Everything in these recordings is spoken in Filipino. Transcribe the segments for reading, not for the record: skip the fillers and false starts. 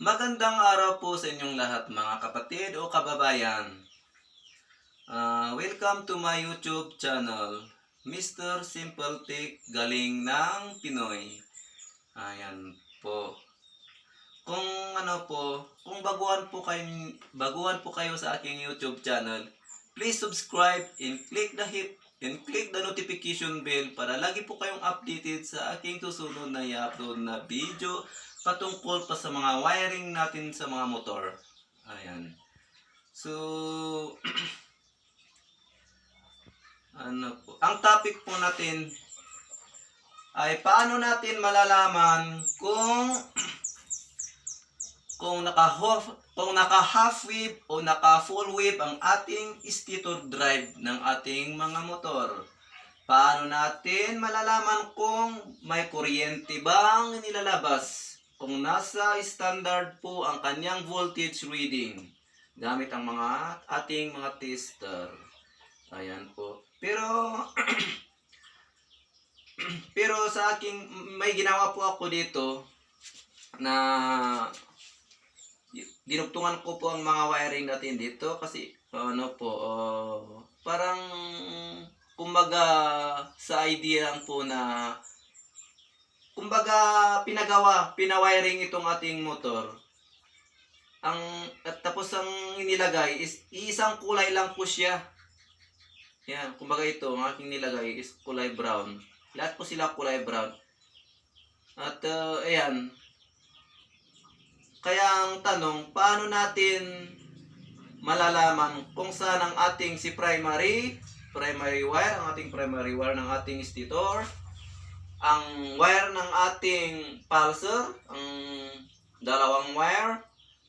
Magandang araw po sa inyong lahat mga kapatid o kababayan. Welcome to my YouTube channel, Mr. Simple Tech Galing ng Pinoy. Ayan po. Kung baguhan po kayo sa aking YouTube channel, please subscribe and click the notification bell para lagi po kayong updated sa aking susunod na i-upload na video patungkol pa sa mga wiring natin sa mga motor. Ayan. So, ang topic po natin ay paano natin malalaman kung naka-half wave o naka-full wave ang ating stator drive ng ating mga motor. Paano natin malalaman kung may kuryente bang nilalabas? Kung nasa standard po ang kanyang voltage reading gamit ang ating mga tester. Ayan po. Pero sa aking may ginawa po ako dito na dinugtungan ko po ang mga wiring natin dito kasi parang kumbaga sa idea lang po na pinawiring itong ating motor. Tapos ang inilagay is isang kulay lang po siya. Yan, kumbaga ito, ang aking nilagay is kulay brown. Lahat po sila kulay brown. At ayan. Kaya ang tanong, paano natin malalaman kung saan ang ating primary wire, ang ating primary wire ng ating stator, ang wire ng ating pulsar, ang dalawang wire,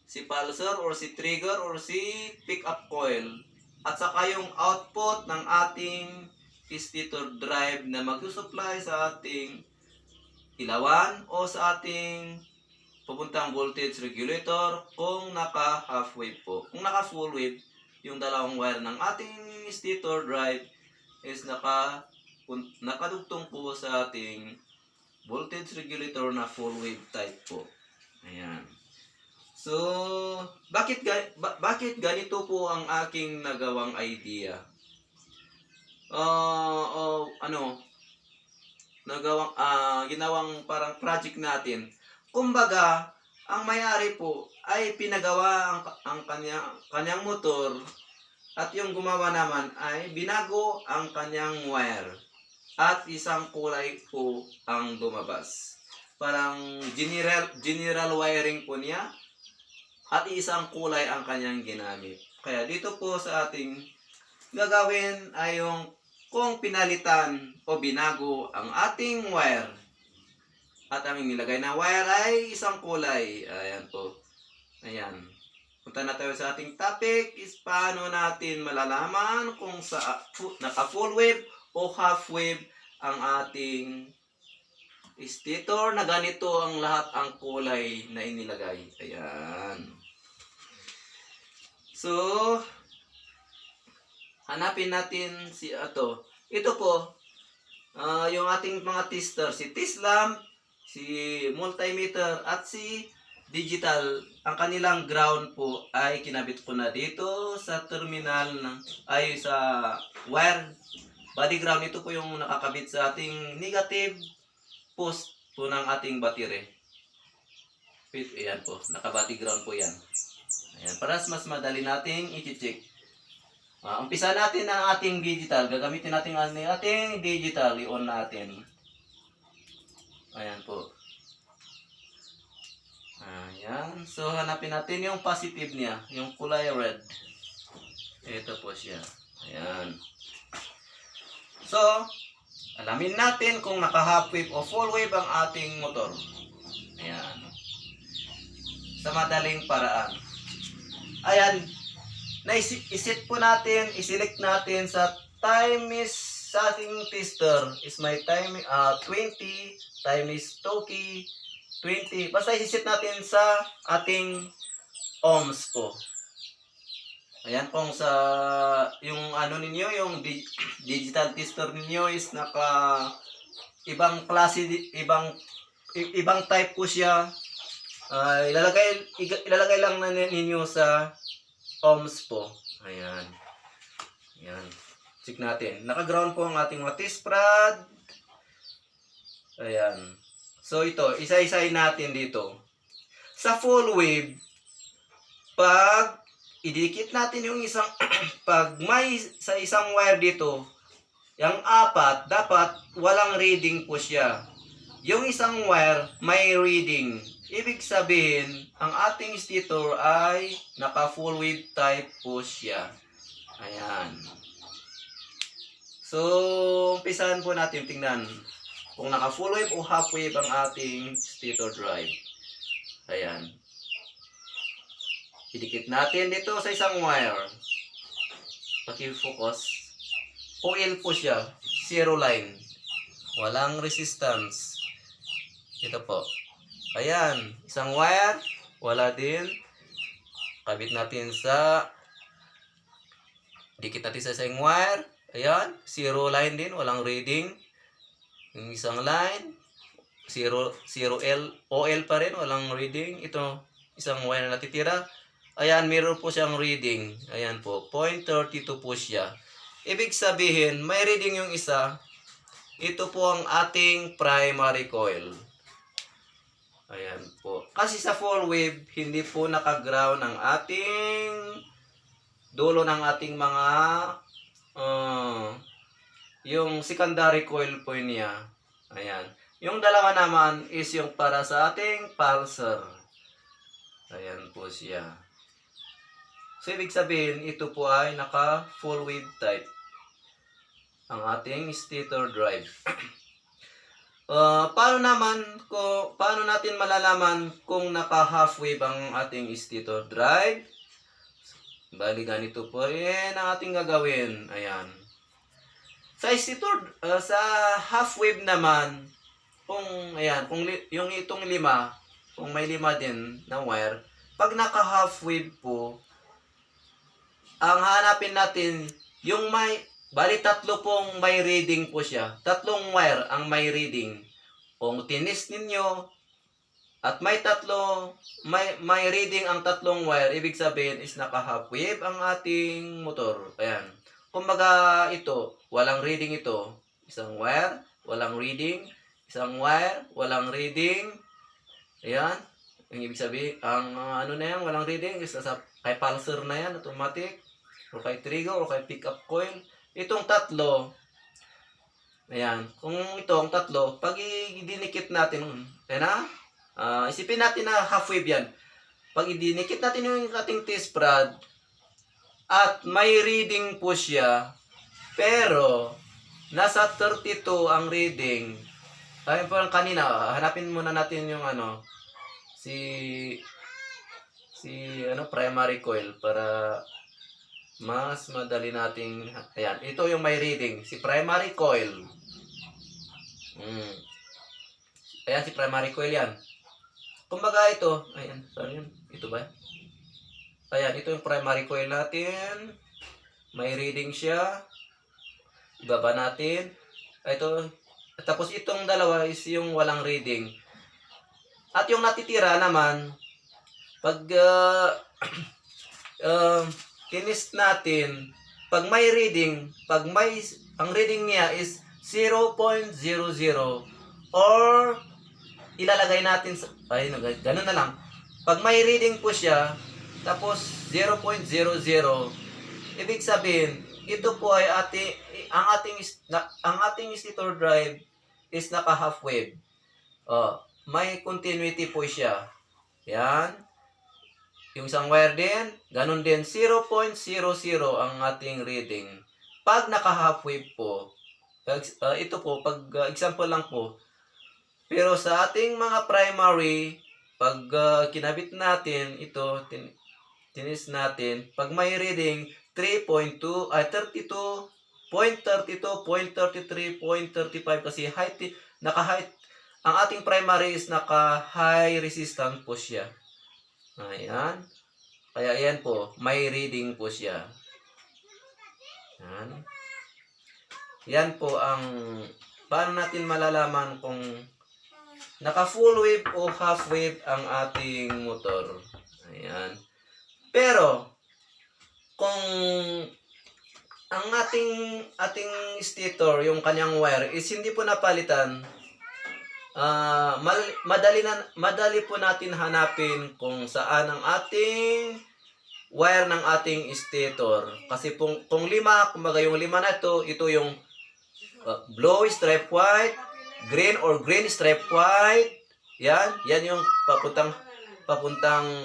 si pulsar or si trigger or si pick-up coil, at saka yung output ng ating stator drive na mag-supply sa ating ilawan o sa ating pupuntang voltage regulator kung naka-half wave po. Kung naka-full wave, yung dalawang wire ng ating stator drive is nakadugtong po sa ating voltage regulator na full wave type po. Ayan. So, bakit ganito po ang aking nagawang idea? Ginawang parang project natin. Kumbaga, ang may-ari po ay pinagawa ang kanyang motor at yung gumawa naman ay binago ang kanyang wire at isang kulay po ang lumabas. Parang general wiring po niya at isang kulay ang kanyang ginamit. Kaya dito po sa ating gagawin ay yung kung pinalitan o binago ang ating wire at ang nilagay na wire ay isang kulay. Ayan po. Ayan. Punta na tayo sa ating topic is paano natin malalaman kung naka-full wave o half wave ang ating stator na ganito ang lahat ang kulay na inilagay. Ayan. So, hanapin natin si ito. Ito po, yung ating mga tester, si test lamp, si multimeter at si digital. Ang kanilang ground po ay kinabit ko na dito sa terminal sa wire body ground. Ito po yung nakakabit sa ating negative post po ng ating battery. Ayan po, naka-body ground po yan. Ayan, para mas madali nating i-check. Umpisa natin ang ating digital. Gagamitin natin ang ating digital. I-on natin. Ayan po. Ayan. So, hanapin natin yung positive niya. Yung kulay red. Ito po siya. Ayan. So, alamin natin kung naka-half wave o full wave ang ating motor. Ayan. Sa madaling paraan. Ayan. I-set po natin, i-select natin sa time is sa ating tester is my time 20, time is Toki 20. Basta i-set natin sa ating ohms po. Ayan, kung sa yung ninyo, yung digital tester ninyo is naka ibang klase, ibang type po siya. Ilalagay lang na ninyo sa ohms po. Ayan. Ayan. Check natin. Naka-ground po ang ating mga test prod. Ayan. So ito, isa-isahin natin dito. Sa full wave, pag idikit natin yung isang, pag may sa isang wire dito, yung apat, dapat walang reading po siya. Yung isang wire, may reading. Ibig sabihin, ang ating stator ay naka-full wave type po siya. Ayan. So, umpisahan po natin tingnan kung naka-full wave o half wave ang ating stator drive. Ayan. Idikit natin dito sa isang wire. Paki-focus. Oil po siya. Zero line. Walang resistance. Ito po. Ayan. Isang wire. Wala din. Kabit natin sa... Dikit natin sa isang wire. Ayan. Zero line din. Walang reading. Yung isang line. Zero OL pa rin. Walang reading. Ito. Isang wire na natitira. Ayan. Meron po siyang reading. Ayan po. 0.32 po siya. Ibig sabihin, may reading yung isa. Ito po ang ating primary coil. Ayan po. Kasi sa full wave, hindi po naka-ground ang ating dulo ng ating mga yung secondary coil po niya. Ayan. Yung dalawa naman is yung para sa ating pulsar. Ayan po siya. So, ibig sabihin, ito po ay naka full wave type. Ang ating stator drive. Paano natin malalaman kung naka half wave ang ating stator drive? Bali ganito po rin ang ating gagawin. Ayan. Sa half wave naman, kung yung itong lima, kung may lima din na wire, pag naka half wave po, ang hanapin natin yung bali tatlo pong may reading po siya. Tatlong wire ang may reading. Kung tinis ninyo at may reading ang tatlong wire, ibig sabihin is naka half wave ang ating motor. Ayan. Kumbaga ito, walang reading ito. Isang wire, walang reading. Isang wire, walang reading. Ayan. Yung ibig sabihin, ang ano na yan, walang reading. Isa sa kay pulsar na yan, automatic. O kay trigger, o kay pick-up coil. Itong tatlo, ayan, kung itong tatlo, pag idinikit natin, ayan na, isipin natin na half wave yan. Pag idinikit natin yung ating test prod, at may reading po siya, pero, nasa 32 ang reading. Ayun po kanina, hanapin muna natin yung primary coil para mas madali nating, ayan, ito yung may reading, si primary coil. Ayan, si primary coil yan. Kumbaga ito, ayan, saan yun? Ito ba? Ayan, ito yung primary coil natin. May reading siya. Ibaba natin. Ito, tapos itong dalawa is yung walang reading. At yung natitira naman, pag tinest natin, pag may reading, ang reading niya is 0.00 or ilalagay natin ganun na lang. Pag may reading po siya, tapos 0.00, ibig sabihin, ito po ay ang ating stator drive is naka half wave. May continuity po siya. Yan. Yung isang wire din, ganun din, 0.00 ang ating reading. Pag naka-half wave po, ito po, example lang po, pero sa ating mga primary, pag kinabit natin, ito, tinis natin, pag may reading, 32, 0.33, 0.35, kasi naka-height, ang ating primary is naka-high resistance po siya. Ayan. Kaya ayan po, may reading po siya. Ayan. Yan po ang paano natin malalaman kung naka full wave o half wave ang ating motor. Ayan. Pero kung ang ating stator, yung kanyang wire is hindi po napalitan, madali po natin hanapin kung saan ang ating wire ng ating stator. Kasi kung lima, kumbaga yung lima na ito yung blue stripe white, green or green stripe white. Yan yung papuntang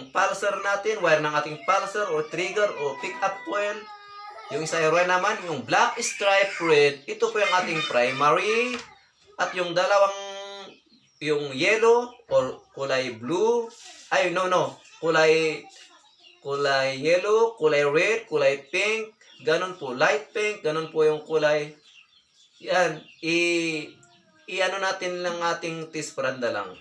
pulsar natin, wire ng ating pulsar or trigger o pick-up coil. Yung isa naman, yung black stripe red, ito po yung ating primary. At yung yung yellow or kulay blue, kulay yellow, kulay red, kulay pink, ganun po, light pink, ganun po yung kulay. Yan, i-ano natin lang ating test paranda lang.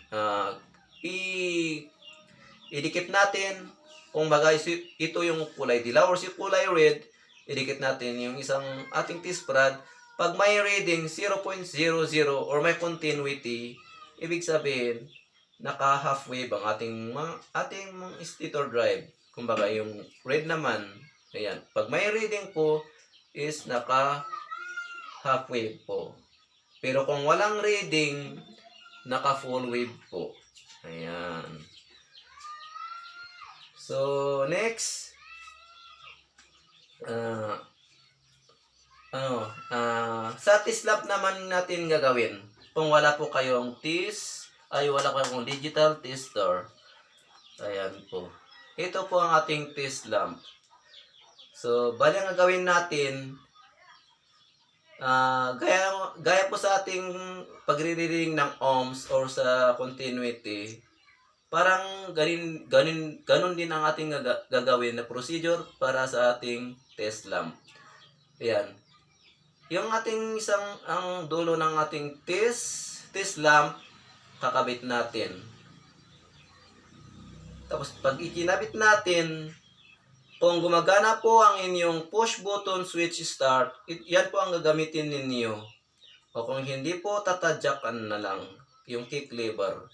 Idikit natin, kung bagay ito yung kulay dilaw or si kulay red, idikit natin yung isang ating test prod. Pag may reading 0.00 or may continuity, ibig sabihin, naka half wave ang ating stator drive. Kumbaga yung red naman, ayan, pag may reading po is naka half wave po. Pero kung walang reading, naka full wave po. Ayan. So, next, sa T-slap naman natin gagawin. Kung wala po kayong wala kayong digital tester. Ayan po. Ito po ang ating T-slap. So, bali ang gagawin natin, gaya po sa ating pagre-reading ng ohms or sa continuity, parang ganun din ang ating gagawin na procedure para sa ating test lamp. Ayan. Yung ating ang dulo ng ating test lamp, kakabit natin. Tapos pag ikinabit natin, kung gumagana po ang inyong push button switch start, yan po ang gagamitin ninyo. O kung hindi po, tatadyakan na lang yung kick lever.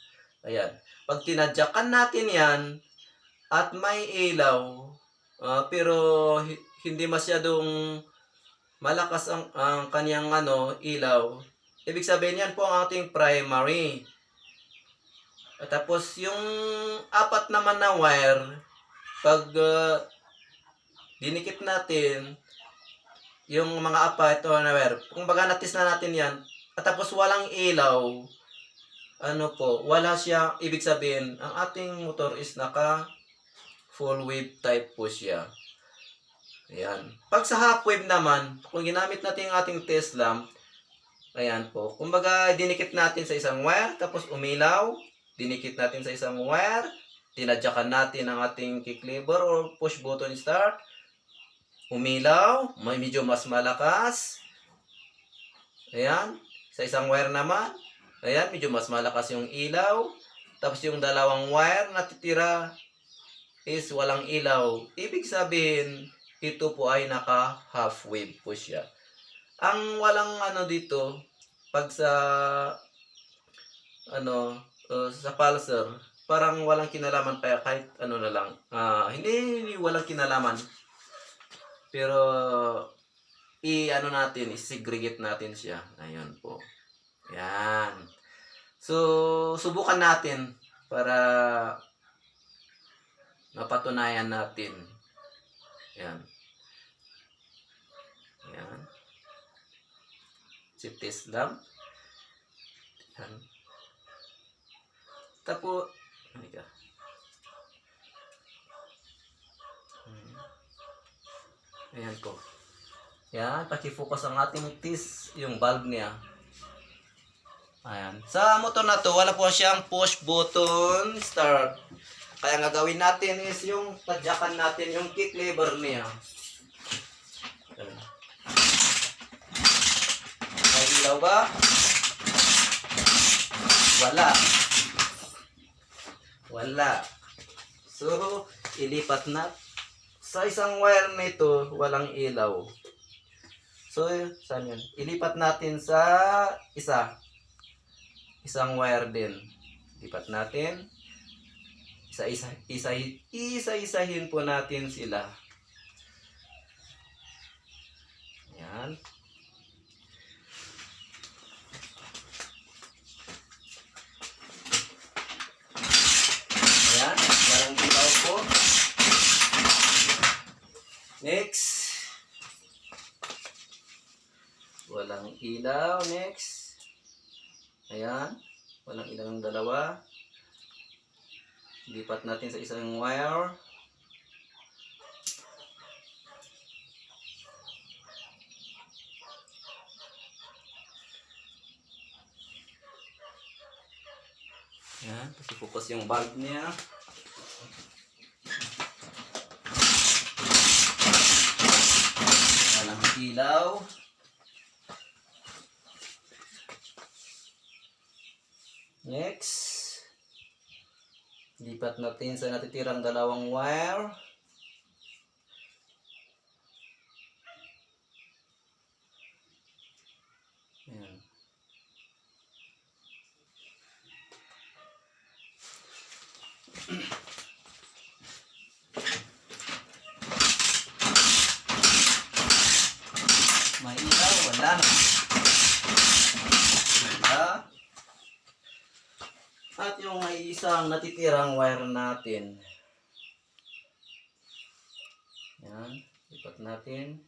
Ayan. Pag tinadyakan natin yan, at may ilaw, pero hindi masyadong malakas ang kanyang ilaw, ibig sabihin yan po ang ating primary. At tapos yung apat naman na wire, pag dinikit natin yung mga apat na wire, kung baga natis na natin yan, at tapos walang ilaw, wala siya, ibig sabihin, ang ating motor is naka full wave type po siya. Ayan. Pag sa half wave naman, kung ginamit natin yung ating test lamp, ayan po, kumbaga dinikit natin sa isang wire, tapos umilaw, dinikit natin sa isang wire, tinadyakan natin ang ating kick lever or push button start, umilaw, may medyo mas malakas, ayan, sa isang wire naman, ayan, medyo mas malakas yung ilaw, tapos yung dalawang wire na titira is walang ilaw, ibig sabihin, ito po ay naka half wave po siya. Ang walang dito, pag sa sa pulsar, parang walang kinalaman pa kahit na lang. Hindi walang kinalaman. Pero natin, i-segregate natin siya. Ayun po. Yan. So, subukan natin para mapatunayan natin. Yan. Yan. Si test lamp. Yan. Tapos, ayan po. Yan, paki-focus ang ating test, yung valve niya. Ayan. Sa motor na to, wala po siyang push button start. Kaya ang gagawin natin is yung tadyakan natin yung kick lever niya. May ilaw ba? Wala. So, ilipat na. Sa isang wire nito, walang ilaw. So, saan yun? Ilipat natin sa isang wire din. Lipat natin. Isa-isahin po natin sila. Ayan. Ayan. Walang ilaw po. Next. Walang ilaw. Next. Ayan. Walang ilaw ng dalawa. Lipat natin sa isang wire. Ayan. Pasipukas yung bulb niya. Walang ilaw. Next. Lipat natin sa natitirang dalawang wire. Ayan. May ilaw, wala na. Wala. At yung may isang natitirang wire natin. Yan. Lipat natin.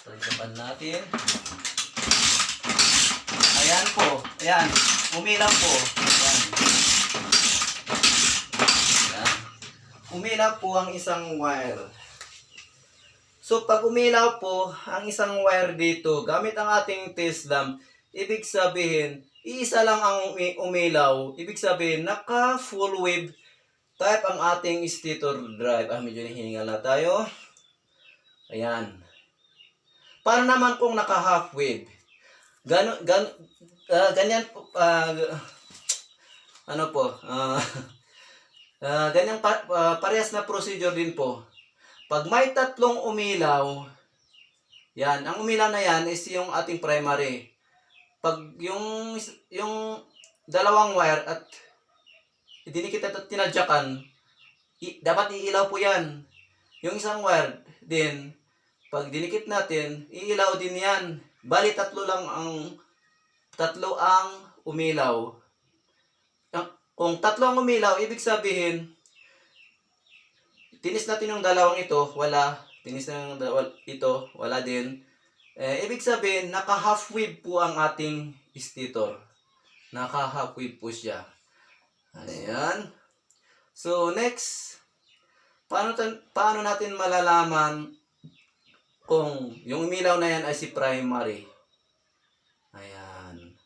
Tagdapan natin. Ayan po. Ayan. Umilaw po. Ayan. Ayan. Umilaw po ang isang wire. So, pag umilaw po ang isang wire dito, gamit ang ating test lamp, ibig sabihin, iisa lang ang umilaw. Ibig sabihin, naka full wave type ang ating stator drive. Medyo nahihingal na tayo. Ayan. Para naman kung naka half wave. Ganyan po, ganyan parehas na procedure din po. Pag may tatlong umilaw, yan, ang umilaw na yan is yung ating primary. Pag yung dalawang wire at dinikit at tinadyakan, dapat iilaw po yan. Yung isang wire din, pag dinikit natin, iilaw din yan. Bali tatlo ang umilaw. Kung tatlo ang umilaw, ibig sabihin, tinis natin yung dalawang ito, wala. Tinis na yung ito, wala din. Ibig sabihin, naka-half wave po ang ating stator. Naka-half wave po siya. Ayan. So, next. Paano natin malalaman kung yung umilaw na yan ay si primary? Ayan.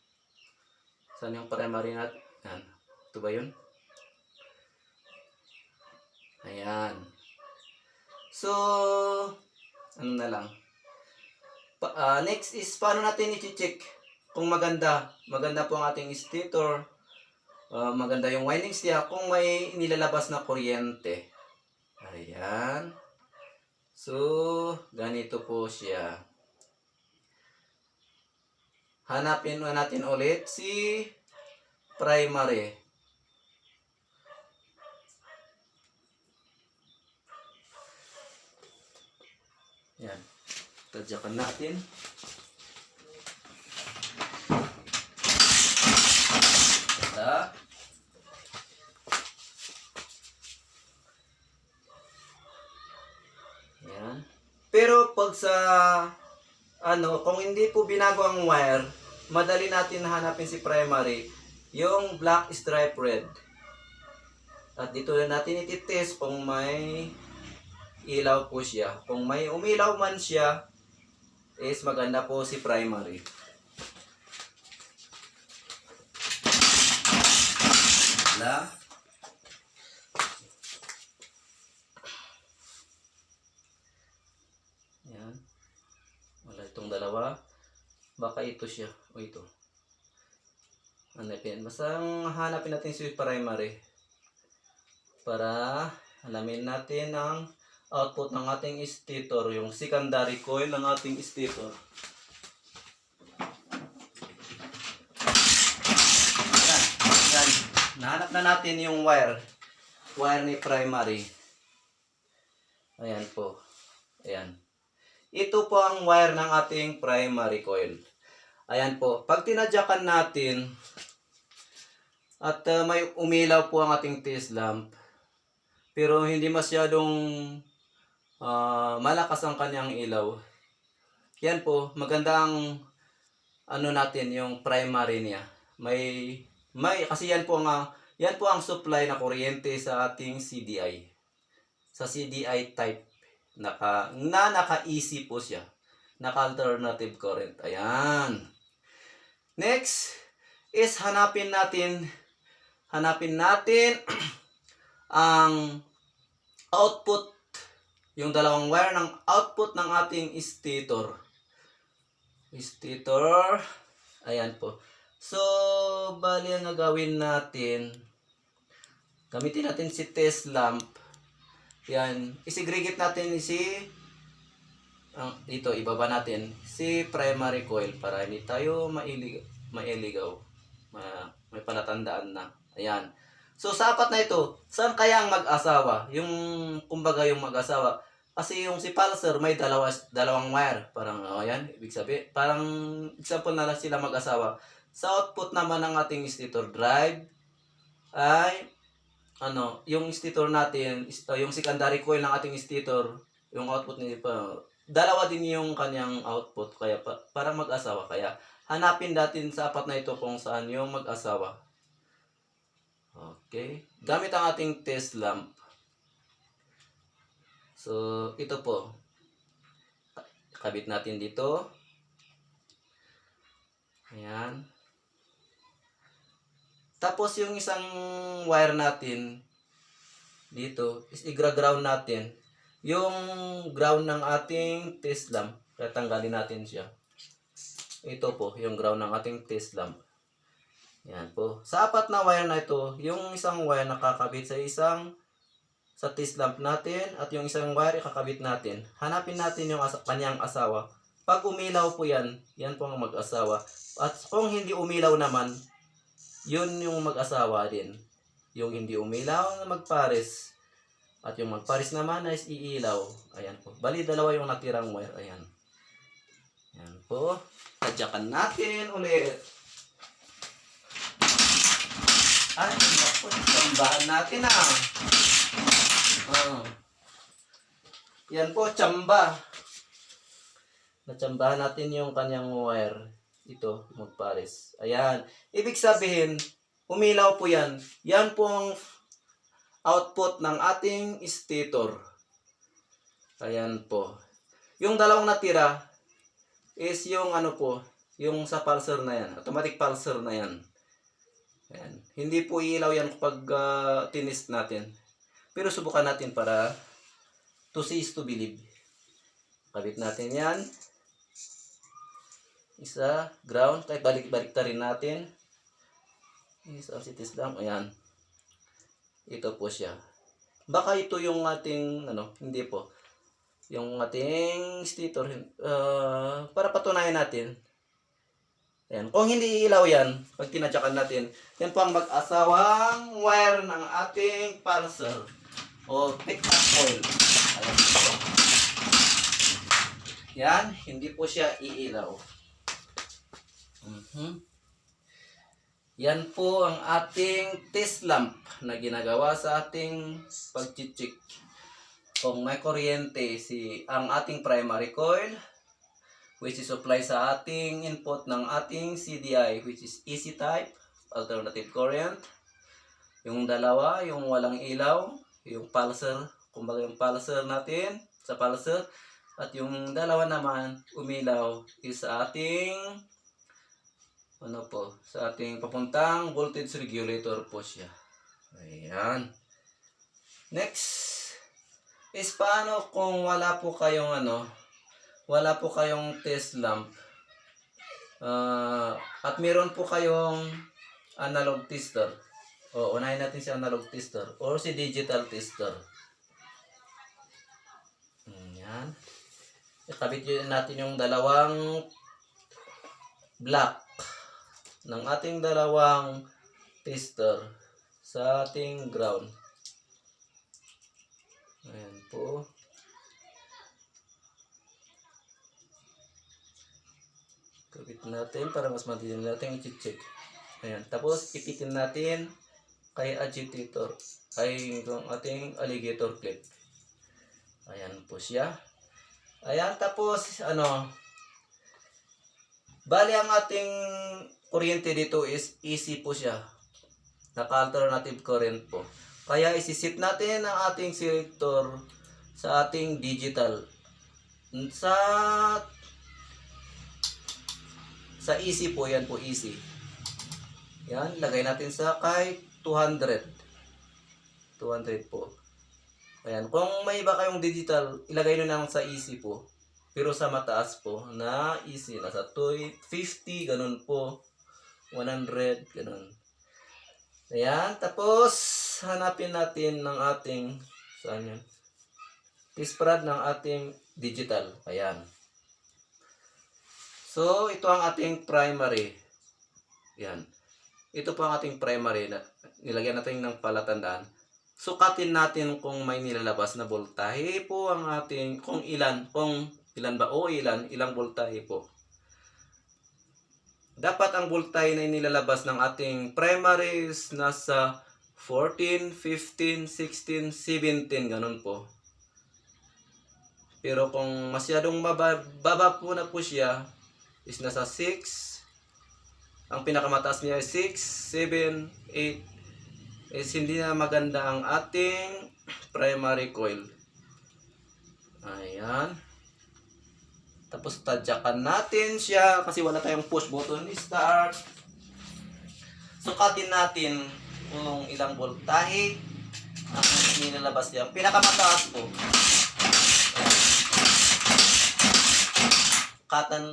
Saan yung primary natin? Ayan. Ito ba yun? Ayan. So, ano na lang. Next is, paano natin i-check kung maganda po ang ating stator, maganda yung windings niya, kung may nilalabas na kuryente. Ayan. So, ganito po siya. Hanapin natin ulit si primary. Yan. Tadyakan natin. Basta. Yan. Pero pag sa kung hindi po binago ang wire, madali natin hanapin si primary, yung black stripe red. At dito na natin ititest kung may ilaw po siya. Kung may umilaw man siya, is maganda po si primary. Wala. Yan. Wala itong dalawa. Baka ito siya. O ito. Hanapin. Basta hanapin natin si primary. Para alamin natin ang output ng ating stator, yung secondary coil ng ating stator. Ayan, ayan. Nahanap na natin yung wire ni primary. Ayan po. Ayan. Ito po ang wire ng ating primary coil. Ayan po. Pag tinadyakan natin at may umilaw po ang ating test lamp, pero hindi masyadong malakas ang kanyang ilaw. Yan po, magandang natin yung primary niya. May kasi yan po ang supply na kuryente sa ating CDI. Sa CDI type naka-AC po siya. Naka-alternative current. Ayan. Next is hanapin natin ang output, yung dalawang wire ng output ng ating stator. Ayan po. So, bali ang gagawin natin, gamitin natin si test lamp. Yan, isigregate natin dito, ibaba natin si primary coil para hindi tayo mailigaw. May palatandaan na. Ayan. So, sa apat na ito, saan kaya ang mag-asawa? Kumbaga yung mag-asawa. Kasi yung si pulser may dalawang wire. Parang, ayan, ibig sabihin. Parang, example na lang sila mag-asawa. Sa output naman ng ating stator drive, ay, yung stator natin, yung secondary coil ng ating stator, yung output niya, dalawa din yung kanyang output. Kaya, parang mag-asawa. Kaya, hanapin natin sa apat na ito kung saan yung mag-asawa. Okay. Gamit ang ating test lamp. So, ito po. Kabit natin dito. Ayan. Tapos, yung isang wire natin dito is i-ground natin. Yung ground ng ating test lamp. Kaya tanggalin natin siya. Ito po, yung ground ng ating test lamp. Yan po. Sa apat na wire na ito, yung isang wire nakakabit sa test lamp natin at yung isang wire ikakabit natin. Hanapin natin yung kanyang asawa. Pag umilaw po yan po ang mag-asawa. At kung hindi umilaw naman, yun yung mag-asawa din. Yung hindi umilaw na magpares. At yung magpares naman ay iilaw. Ayan po. Bali, dalawa yung natirang wire. Ayan. Ayan po. Tadyakan natin ulit. Ay, naku, tsambahan natin Yan po, tsamba. Natsambahan natin yung kanyang wire. Ito, magpares. Ayan. Ibig sabihin, umilaw po yan. Yan po ang output ng ating stator. Ayan po. Yung dalawang natira is yung yung sa pulser na yan. Automatic pulser na yan. Ayan. Hindi po ilaw yan kapag tinest natin. Pero subukan natin para to see is to believe. Kabit natin yan. Isa, ground. Kahit balik-balik ta rin natin. Isa, test lang. Ayan. Ito po siya. Baka ito yung ating, hindi po. Yung ating stator. Para patunayan natin. Ayan. Kung hindi ilaw yan, pag tinatsakan natin, yan po ang mag-asawang wire ng ating pulser o pick-up coil. Ayan. Yan, hindi po siya iilaw. Yan po ang ating test lamp na ginagawa sa ating pag-check. Kung may kuryente ang ating primary coil, which is supply sa ating input ng ating CDI, which is AC type, alternative current. Yung dalawa, yung walang ilaw, yung pulser, kumbaga yung pulser natin, sa pulser. At yung dalawa naman, umilaw, is sa ating, sa ating papuntang voltage regulator po siya. Ayan. Next, is paano kung wala po kayong test lamp at meron po kayong analog tester. Unahin natin si analog tester or si digital tester. Ayan. Ikabit yun natin yung dalawang block ng ating dalawang tester sa ating ground. Ayan po. Kabit natin para mas madali natin i-check. Ayan. Tapos ipitin natin kay agitator ay yung ating alligator clip. Ayan po siya. Ayan, tapos bali ang ating kuryente dito is AC po siya. Naka-alternative current po. Kaya isisit natin ang ating selector sa ating digital. Sa AC po, yan po AC. Yan, lagay natin sa kay 200. 200 po. Ayan, kung may iba kayong digital, ilagay nyo lang sa AC po. Pero sa mataas po na AC, nasa 250, ganun po. 100, ganun. Ayan, tapos hanapin natin ng ating, saan yun? T-spread ng ating digital. Ayan. So, ito ang ating primary. Ayan. Ito po ang ating primary na nilagyan natin ng palatandaan. Sukatin natin kung may nilalabas na voltahe po ang ating, kung ilan ilang voltahe po. Dapat ang voltahe na nilalabas ng ating primary is nasa 14, 15, 16, 17, ganun po. Pero kung masyadong baba po na po siya, is nasa 6. Ang pinakamataas niya ay 6, 7, 8. Is hindi na maganda ang ating primary coil. Ayan. Tapos tadyakan natin siya kasi wala tayong push button. Start. Sukatin natin kung ilang voltahe ang nilalabas niya. Pinakamataas po. Katan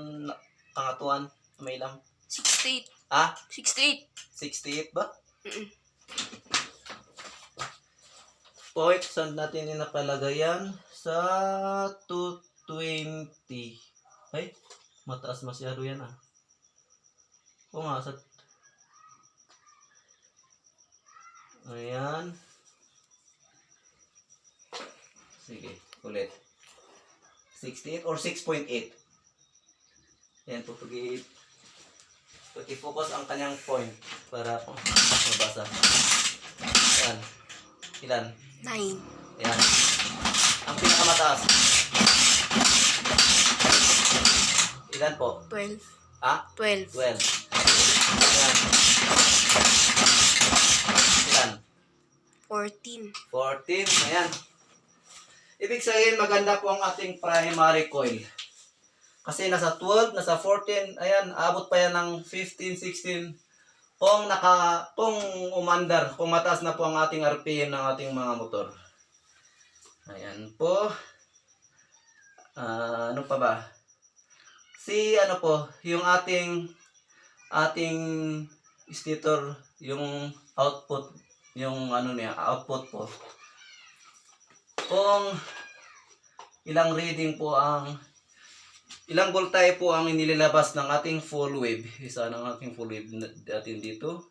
kangatuan may ilang 68. Ah? 68. 68 ba? Point saan natin yung nakalagay yan? Sa 220. Ay, mataas masyado yan ah. O nga, sa... Ayan. Sige, ulit. 68 or 6.8. Ayan po, pag-focus ang kanyang point para mabasa. Ayan. Ilan? 9. Ayan. Ang pinakamataas. Ilan po? 12. Ah? 12. 12. Ayan. Ilan? 14. 14. Ayan. Ibig sabihin maganda po ang ating primary coil. Kasi nasa 12, nasa 14, ayan, abot pa yan ng 15, 16. Kung umandar, kung mataas na po ang ating RPM ng ating mga motor. Ayan po. Ano pa ba? Yung ating stator, yung output, yung output po. Kung ilang reading po ilang voltahe po ang inilalabas ng ating full wave. Isa ng ating full wave natin dito.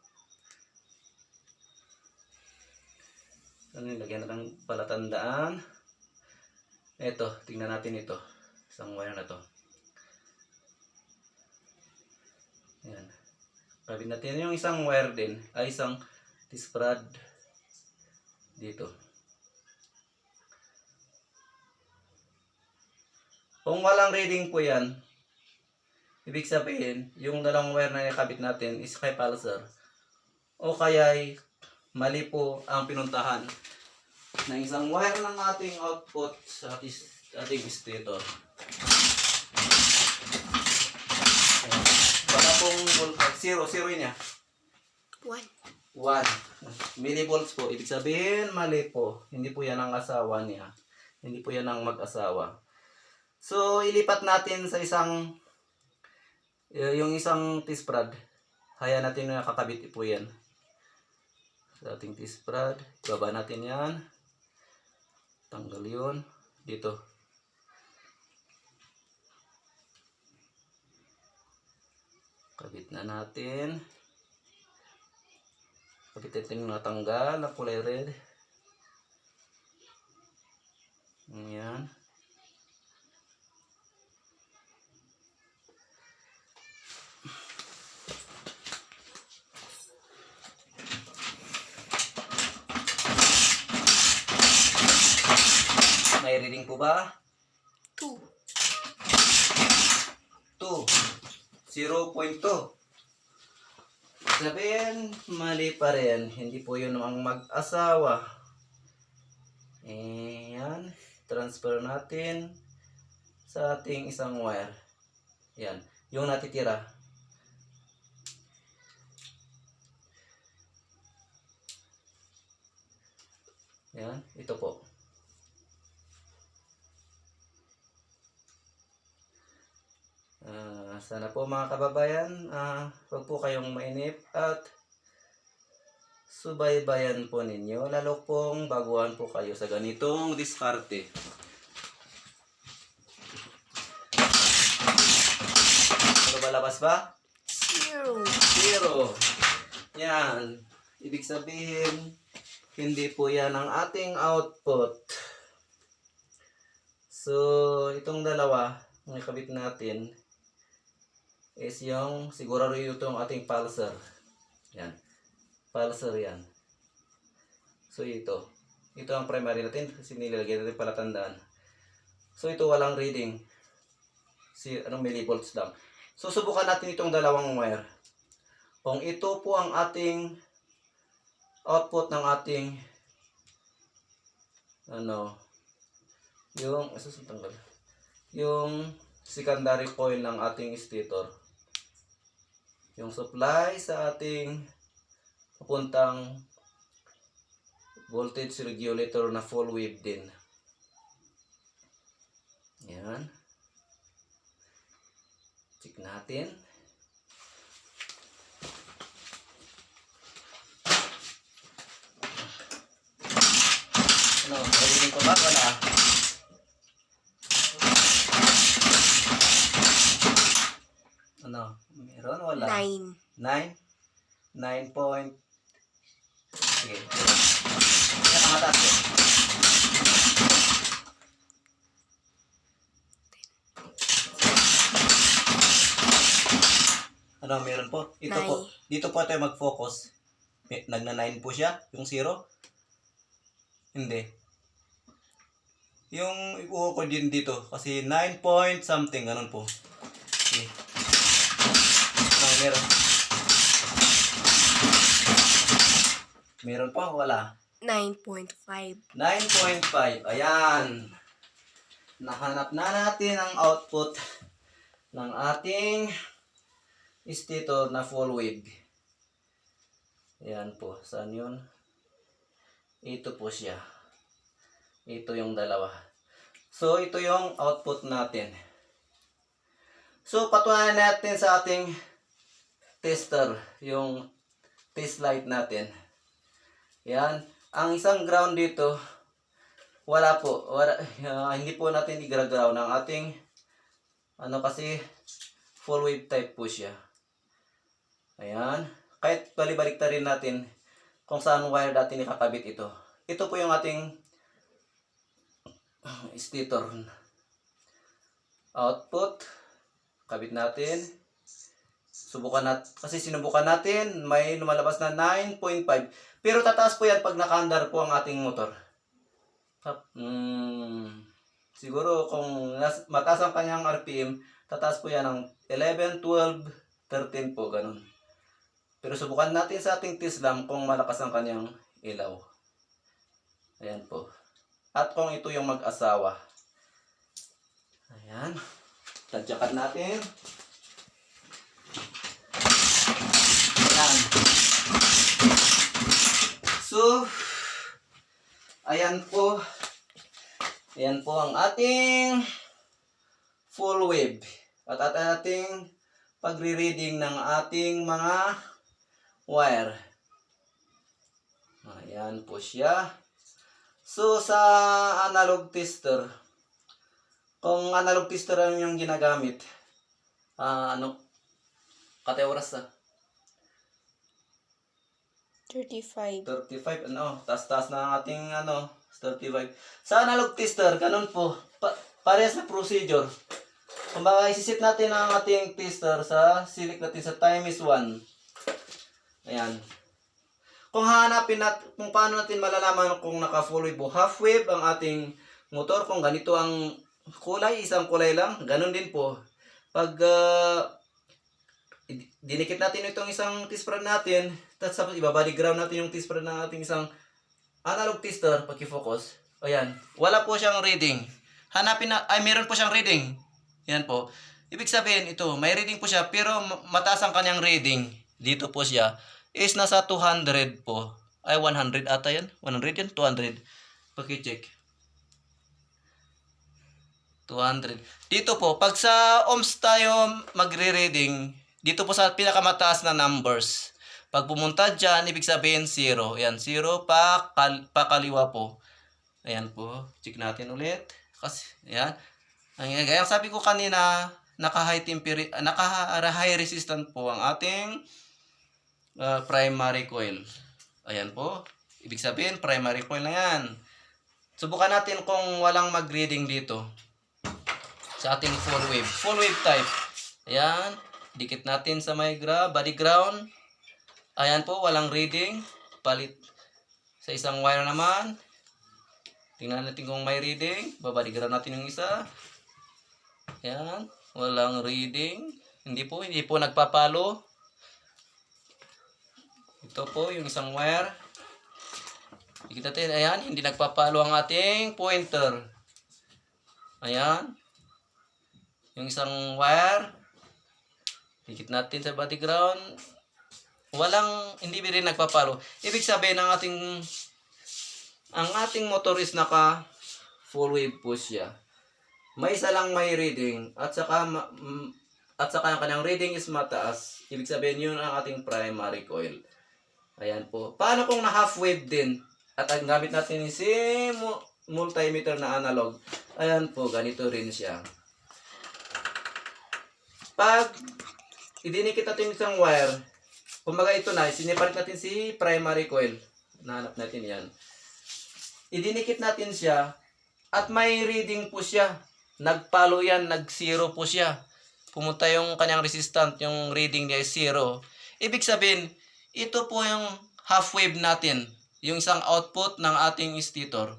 Lagyan natin palatandaan. Ito, tingnan natin ito. Isang wire na to. Ayan. Kabit natin yung isang wire din. Ay, isang T-spread dito. Kung walang reading po yan, ibig sabihin, yung dalawang wire na nakabit natin is kay pulsar. O kaya mali po ang pinuntahan ng isang wire ng ating output sa ating stator. Baka pong voltage, zero niya. 1. 1 millivolts po. Ibig sabihin, mali po. Hindi po yan ang asawa niya. Hindi po yan ang mag-asawa. So, ilipat natin sa yung isang T-spread. Hayaan natin na kakabit po yan. Sa ating T-spread. Baba natin yan. Tanggal yun. Dito. Kabit na natin. Kabit natin yung natanggal na kulay red. Ayan. May reading po ba? 2. 2. 0.2. Sabihin, mali pa rin. Hindi po yun ang mag-asawa. Ayan. Transfer natin sa ating isang wire. Yan. Yung natitira. Yan. Ito po. Sana po mga kababayan, huwag po kayong mainip at subaybayan po ninyo. Lalo pong baguhan po kayo sa ganitong diskarte. Ano ba labas ba? 0. 0. Yan. Ibig sabihin, hindi po yan ang ating output. So, itong dalawa, ang ikabit natin, is yung siguro itong ating pulsar. Yan. Pulsar yan. So ito. Ito ang primary natin kasi nilagyan natin palatandaan. So ito walang reading. Millivolts lang. So subukan natin itong dalawang wire. Kung ito po ang ating output ng ating yung secondary coil ng ating stator. Yung supply sa ating papuntang voltage regulator na full wave din. Yan. Check natin. Narinig ko ba? Wala. Meron? Wala. 9. 9? 9 point. Sige. Yan ang atas ko. Meron po? Ito po. Dito po tayo mag-focus. Nagna-9 po siya. Yung 0. Hindi. Yung iuho ko din dito. Kasi 9 point something. Ganun po. Okay. Meron. Meron pa, wala. 9.5. 9.5. Ayan. Nahanap na natin ang output ng ating stator na full wave. Ayan po. Saan yun? Ito po siya. Ito yung dalawa. So, ito yung output natin. So, patunayan natin sa ating tester, yung test light natin. Yan. Ang isang ground dito, wala po. Hindi po natin i-ground ang ating, kasi full wave type po siya. Ayan. Kahit balibalik na rin natin kung saan wire natin ikakabit ito. Ito po yung ating stator. Output. Kabit natin. Subukan natin. Kasi sinubukan natin. May lumalabas na 9.5. Pero tataas po yan pag nakaandar po ang ating motor. Siguro kung mataas ang kanyang RPM, tataas po yan ng 11, 12, 13 po. Ganun. Pero subukan natin sa ating T-slam kung malakas ang kanyang ilaw. Ayan po. At kung ito yung mag-asawa. Ayan. Tadyakan natin. Ayan. So, ayan po. Ayan po ang ating full wave. At ating pagre-reading ng ating mga wire. Ayan po siya. So, sa analog tester, kung analog tester ang yung ginagamit, Katay oras sa 35. 35, ano, taas-taas na ang ating, 35. Sa analog tester, ganun po. Parehas na procedure. Kung baka isisit natin ang ating tester select natin sa time is 1. Ayan. Kung hahanapin natin, kung paano natin malalaman kung naka full wave o half wave ang ating motor, kung ganito ang kulay, isang kulay lang, ganun din po. Pag dinikit natin itong isang test prod natin, tapos ibabody ground natin yung test prod ng ating isang analog tester, pag-focus, ayan, wala po siyang reading. Hanapin na, ay meron po siyang reading. Yan po. Ibig sabihin ito, may reading po siya, pero mataas ang kanyang reading. Dito po siya, is nasa 200 po. Ay, 100 ata yan. 100 yan? 200. Paki-check. 200. Dito po, pag sa ohms tayo magre-reading, dito po sa pinakamataas na numbers. Pag pumunta dyan, ibig sabihin 0. Ayan, 0 pakaliwa po. Ayan po, check natin ulit. Kasi, ayan. Ang sabi ko kanina, naka-high resistant po ang ating primary coil. Ayan po. Ibig sabihin, primary coil na yan. Subukan natin kung walang mag-reading dito. Sa ating full wave. Full wave type. Ayan. Dikit natin sa may body ground. Ayan po, walang reading. Palit sa isang wire naman. Tingnan natin kung may reading. Babody ground natin yung isa. Ayan. Walang reading. Hindi po nagpapalo. Ito po yung isang wire. Dikit natin. Ayan. Hindi nagpapalo ang ating pointer. Ayan. Yung isang wire. Dikit natin sa body ground. Hindi rin nagpapalo. Ibig sabihin ang ating motor is naka full wave po siya. May isa lang may reading at saka ang kanyang reading is mataas. Ibig sabihin yun ang ating primary coil. Ayan po. Paano kung na half wave din? At ang gamit natin is multimeter na analog. Ayan po, ganito rin siya. Pag idinikit natin isang wire, kumbaga ito na, siniparit natin si primary coil. Nahanap natin yan. Idinikit natin siya at may reading po siya. Nagpalo yan, nag-0 po siya. Pumunta yung kanyang resistant, yung reading niya is 0. Ibig sabihin, ito po yung half wave natin. Yung isang output ng ating stator.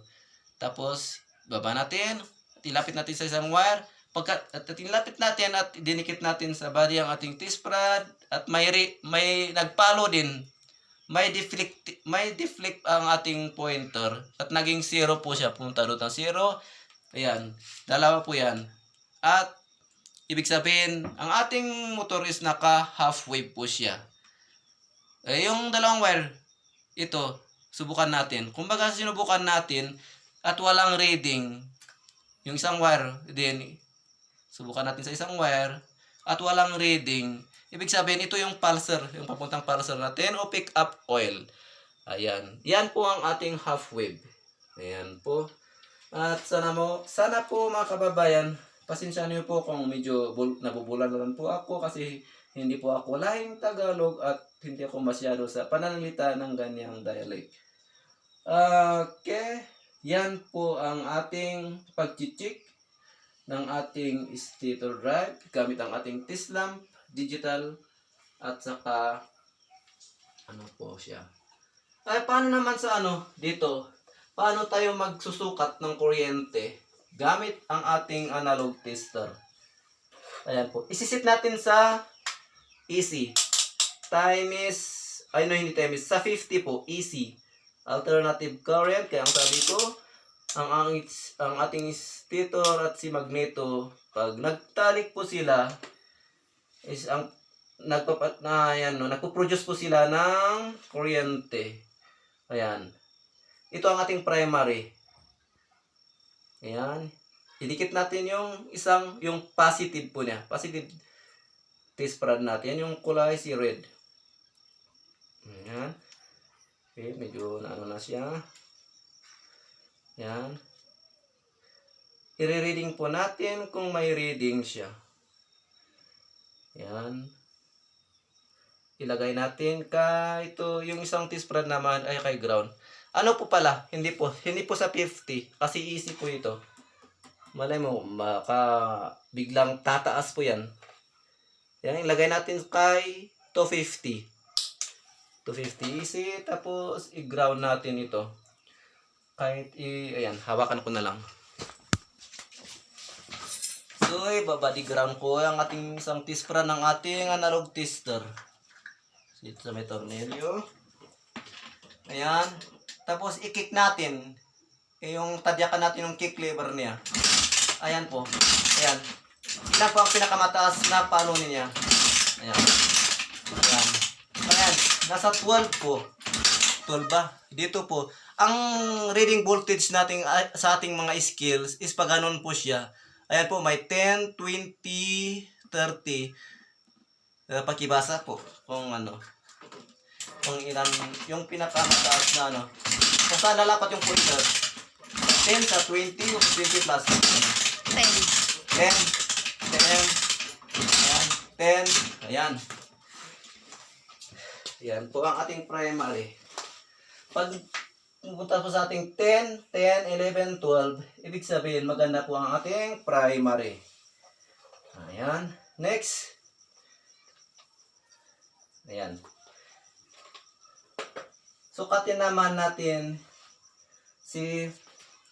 Tapos, baba natin. Tilapit natin sa isang wire. Pagka tinlapit natin at dinikit natin sa body ang ating T-sprad at may nagpalo din. May deflect ang ating pointer at naging 0 po siya. Pumunta doon ng 0. Ayan. Dalawa po yan. At ibig sabihin, ang ating motor is naka half wave po siya. Yung dalawang wire, ito, subukan natin. Kumbaga sinubukan natin at walang reading. Yung isang wire, din, subukan natin sa isang wire at walang reading. Ibig sabihin, ito yung pulser, yung papuntang pulser natin o pick up oil. Ayan. Yan po ang ating half wave. Ayan po. At sana po mga kababayan, pasensya niyo po kung medyo nabubulan na lang po ako kasi hindi po ako lahing Tagalog at hindi ako masyado sa pananalita ng ganyang dialect. Okay. Yan po ang ating pag-check ng ating stator drive gamit ang ating test lamp, digital, at saka ano po siya. Ay, paano naman sa dito? Paano tayo magsusukat ng kuryente gamit ang ating analog tester? Ayan po. Isisit natin sa AC. Sa 50 po, AC. Alternative current. Kaya ang sabi ko, ang ating stator at si magneto, pag nagtalik po sila, is nagpo-produce po sila ng kuryente. Ayan. Ito ang ating primary. Ayan. Idikit natin yung positive po niya. Positive test prod natin. Yung kulay si red. Ayan. Okay, medyo na siya. Ayan. I-reading po natin kung may reading siya. Ayan. ilagay natin ito, yung isang teaspoon naman ay kay ground. Ano po pala, hindi po sa 50 kasi easy po ito. Malay mo, baka biglang tataas po yan. Yan, ilagay natin kay 250. 250 easy, tapos i-ground natin ito. Ayan, hawakan ko na lang. So, babadi ground ko ang ating isang teaspoon ng ating analog tester. Dito sa may tornilyo. Ayan. Tapos, i-kick natin. Yung tadyakan natin yung kick lever niya. Ayan po. Ayan. Ilan po ang pinakamataas na palo niya. Ayan. Ayan. Ayan. Nasa 12 po. 12 ba? Dito po. Ang reading voltage natin sa ating mga skills is pag ganun po siya. Ayan po, may 10, 20, 30. Pakibasa po kung ano. Kung ilan, yung pinakamataas na ano. Kung saan lalapat yung pointer. 10 sa 20, 20 plus. 10. 10. 10. Ayan. 10. Ayan. Ayan po ang ating primary. Pag pupunta po sa ating 10, 10, 11, 12, ibig sabihin maganda po ang ating primary. Ayan. Next. Ayan. Sukatin naman natin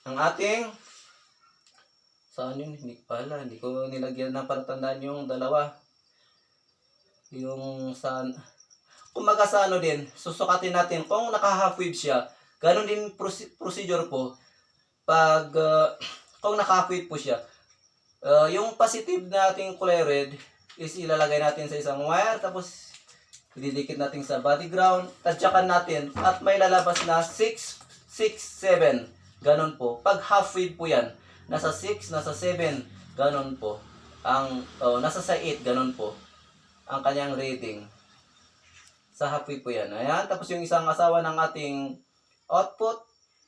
ang ating saan yun? Hindi ko nilagyan ng palatandaan yung dalawa. Yung saan. Kumaga sa ano din, susukatin natin kung naka-half wave siya. Ganon din procedure po. Pag kung naka-half wave po siya. Yung positive nating kulay red is ilalagay natin sa isang wire. Tapos ididikit natin sa body ground. Tadyakan natin. At may lalabas na 6, 6, 7. Ganon po. Pag half wave po yan. Nasa 6, nasa 7. Ganon po. Nasa sa 8. Ganon po. Ang kanyang reading. Sa half wave po yan. Ayan. Tapos yung isang asawa ng ating output.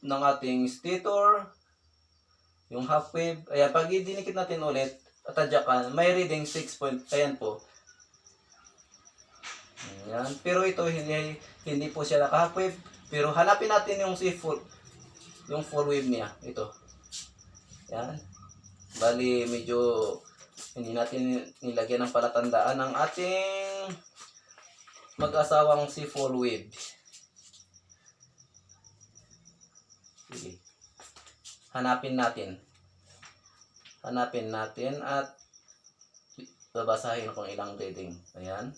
Ng ating stator. Yung half wave. Ayan. Pag idinikit natin ulit. At tadyakan. May reading 6 point. Ayan po. Ayan. Pero ito hindi po siya naka half wave. Pero hanapin natin yung full wave niya. Ito. Ayan. Bali medyo hindi natin nilagyan ng palatandaan ng ating mag-asawang si full wave. Sige. Hanapin natin at babasahin kung ilang reading. Ayan.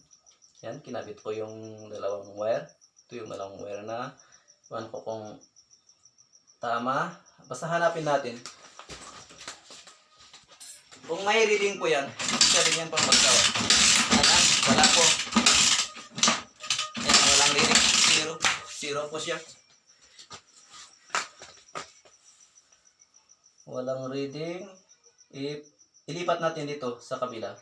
Yan, kinabit ko yung dalawang wire. Ito yung dalawang wire na. Iwan ko kung tama. Basta hanapin natin. Kung may reading po yan, isa rin yan pang magsawa. Ayan, wala po. Ayan, walang reading. Zero po siya. Walang reading. Ilipat natin dito sa kabila.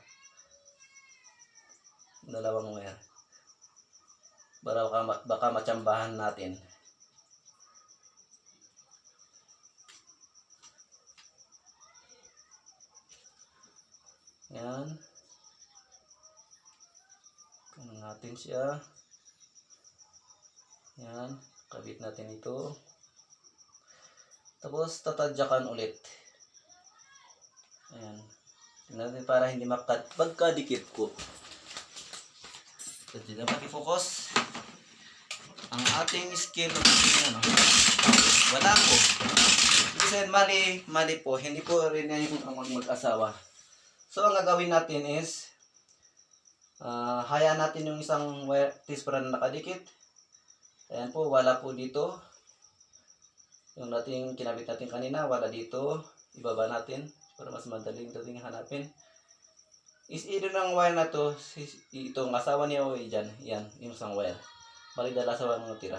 Dalawang wire. Baka matsambahan natin. Yan. Kunin natin siya. Yan. Kabit natin ito. Tapos tatadyakan ulit. Ayan. Tingnan natin para hindi magkadikit ko. Hindi na pati-focus. Ang ating skill wala po. Ibig sabihin, mali po. Hindi po rin yung mag-asawa. So, ang gagawin natin is hayaan natin yung isang teaspoon na nakadikit. Ayan po, wala po dito. Yung nating kinabit natin kanina, wala dito. Ibaba natin para mas madaling dating hanapin. Is either ng wire na to, itong asawa niya o dyan. Yan, yung isang wire. Balik dala asawa ng tira.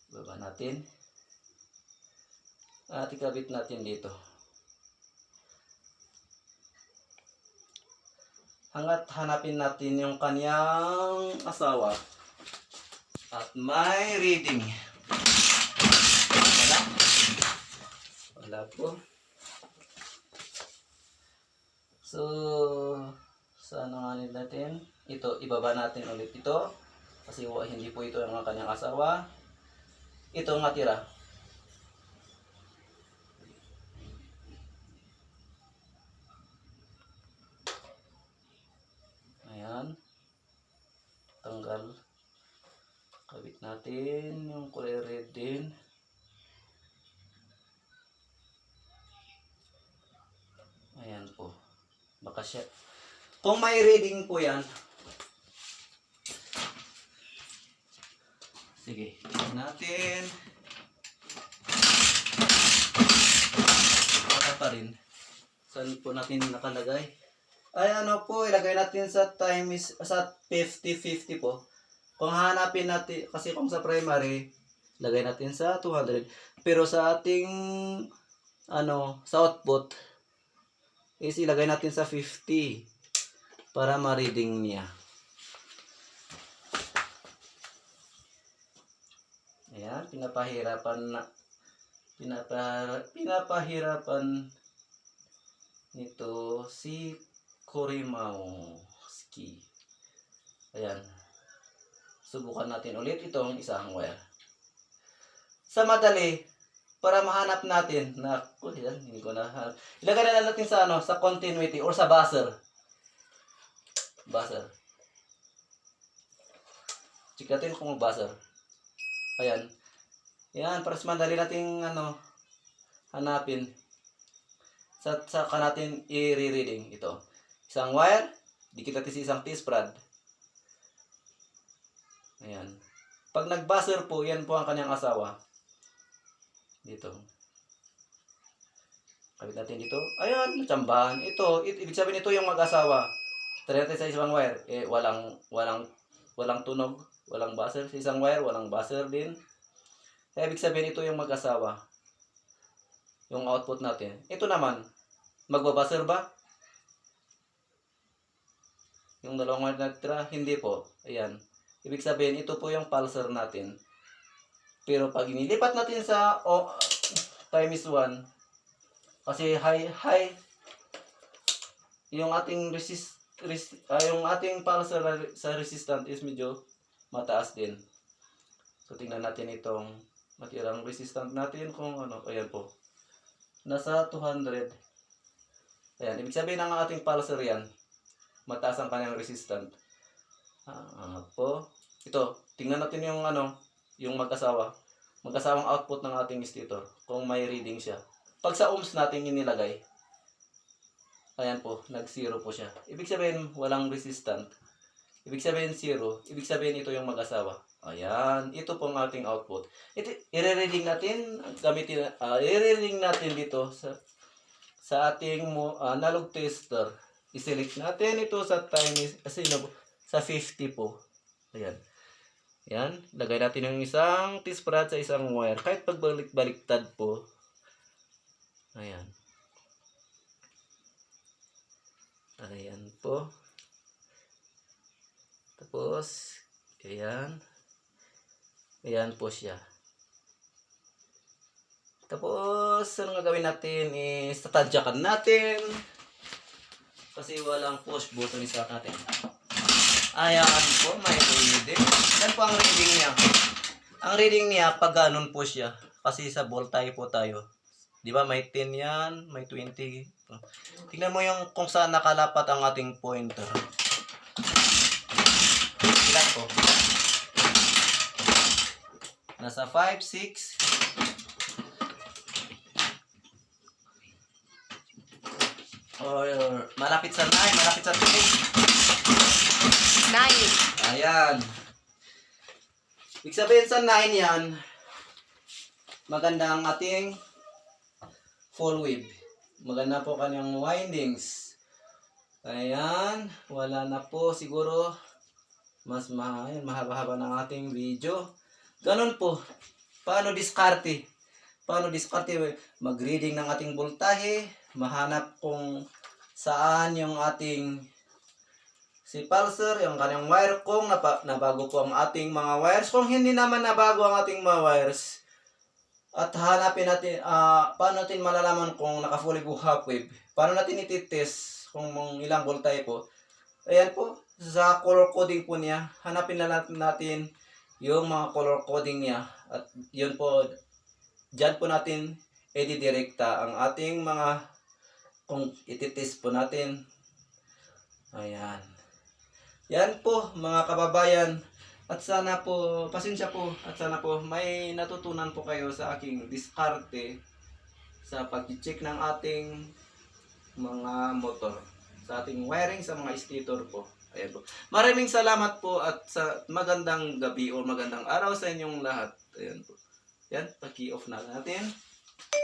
Ibaba natin. At ikabit natin dito. Hanggat hanapin natin yung kanyang asawa. At may reading. Wala po. So, Saan nga natin? Ito, ibaba natin ulit ito. Kasi hindi po ito ang kanyang asawa. Ito ang natira. Ayan. Tanggal. Kabit natin yung kulay red din. Ayan po. Baka siya. Kung may reading po yan. Sige. Tignan natin. Baka pa rin. Saan po natin nakalagay? Ay ano po, ilagay natin sa time is sa 50-50 po. Kung hanapin natin, kasi kung sa primary, lagay natin sa 200. Pero sa ating sa output is ilagay natin sa 50 para ma-reading niya. Ayan, pinapahirapan nito si Korimowski. Ayan. Subukan natin ulit itong isang wire. Sa madali, para mahanap natin na hindi ko na ilagay na lang natin sa sa continuity or sa buzzer. Buzzer. Check natin kung buzzer. Ayan. Yan, para sa madali nating hanapin. Saka natin i-reading ito. Isang wire, dikit natin sa isang T-sprad. Ayan. Pag nag-buzzer po, yan po ang kanyang asawa. Dito. Kabit natin dito. Ayan, tsambahan. Ito, ibig sabihin ito yung mag-asawa. Try natin sa isang wire. Walang tunog, walang buzzer. Sa isang wire, walang buzzer din. Kaya ibig sabihin ito yung mag-asawa. Yung output natin. Ito naman, magbabuzzer ba? Yung dalawang wire natira, hindi po. Ayan. Ibig sabihin, ito po yung pulsar natin. Pero pag inilipat natin sa time is 1, kasi high, yung ating yung ating pulsar sa resistant is medyo mataas din. So, tingnan natin itong matirang resistant natin kung ayan po. Nasa 200. Ayan, ibig sabihin ng ating pulsar yan, mataas ang kanyang resistant. Po. Ito, tingnan natin yung yung magkasawang output ng ating stator kung may reading siya. Pag sa ohms natin inilagay, ayan po, nag-0 po siya. Ibig sabihin, walang resistant. Ibig sabihin 0. Ibig sabihin ito yung mag-asawa. Ayan, ito po ang ating output. Ito, i-reading natin, i-reading natin dito sa ating analog tester. I-select natin ito sa time sa 50 po. Ayan. Yan, lagay natin yung isang T-sprad sa isang wire. Kahit pagbalik-baliktad po. Ayan. Ayan po. Tapos, ayan. Ayan po siya. Tapos, ano nga gawin natin is tatadyakan natin. Kasi walang push button isa natin. Ayan po, may reading. Yan po ang reading niya. Ang reading niya, pag ganun po siya. Kasi sa voltage po tayo. Di ba, may 10 yan, may 20. Tingnan mo yung kung saan nakalapat ang ating pointer. Ilan po? Nasa 5, 6. Or malapit sa 9, malapit sa 10. 9. Ayan. Ibig sabihin sa 9 yan, maganda ang ating full wave. Maganda po kanyang windings. Ayan. Wala na po siguro. Mas mahaba-haba ng ating video. Ganun po. Paano diskarte? Paano diskarte? Mag-reading ng ating voltahe. Mahanap kung saan yung ating si pulsar, yung kanyang wire, kung nabago po ang ating mga wires. Kung hindi naman nabago ang ating mga wires, at hanapin natin, paano natin malalaman kung naka-fully half wave? Paano natin ititest kung ilang voltahe po? Ayan po, sa color coding po niya, hanapin na natin yung mga color coding niya. At yun po, dyan po natin edidirekta ang ating mga, kung ititest po natin. Ayan. Yan po mga kababayan. At sana po, pasensya po, at sana po may natutunan po kayo sa aking diskarte sa pag-check ng ating mga motor, sa ating wiring sa mga stator po. Ayan po. Maraming salamat po at sa magandang gabi o magandang araw sa inyong lahat. Ayan po. Yan, paki-off na natin.